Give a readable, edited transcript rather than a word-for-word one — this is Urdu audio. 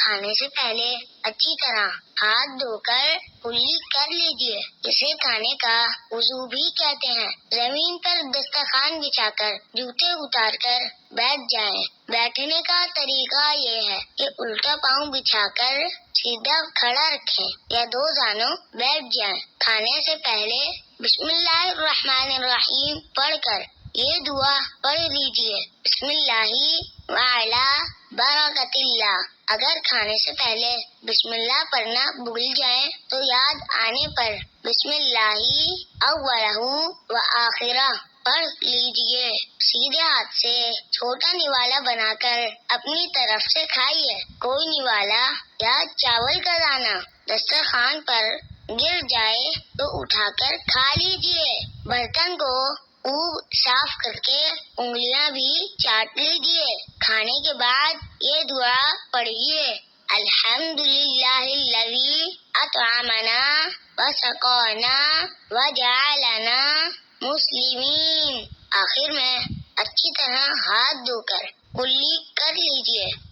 کھانے سے پہلے اچھی طرح ہاتھ دھو کر کلی کر لیجیے، جسے کھانے کا وضو بھی کہتے ہیں۔ زمین پر دسترخوان بچھا کر جوتے اتار کر بیٹھ جائیں۔ بیٹھنے کا طریقہ یہ ہے کہ الٹا پاؤں بچھا کر سیدھا کھڑا رکھیں یا دو جانوں بیٹھ جائیں۔ کھانے سے پہلے بسم اللہ الرحمن الرحیم پڑھ کر یہ دعا پڑھ لیجیے، بسم اللہ وعلی برکت اللہ۔ اگر کھانے سے پہلے بسم اللہ پڑھنا بھول جائیں تو یاد آنے پر بسم اللہ اولہ و آخرہ پڑھ لیجیے۔ سیدھے ہاتھ سے چھوٹا نوالا بنا کر اپنی طرف سے کھائیے۔ کوئی نوالا یا چاول کا دانہ دسترخوان پر گر جائے تو اٹھا کر کھا لیجیے۔ برتن کو خوب صاف کر کے انگلیاں بھی چاٹ لیجیے۔ کھانے کے بعد یہ دعا پڑھیے، الحمدللہ الذی اطعمنا وسقانا وجعلنا مسلمین۔ آخر میں اچھی طرح ہاتھ دھو کر کلی کر لیجیے۔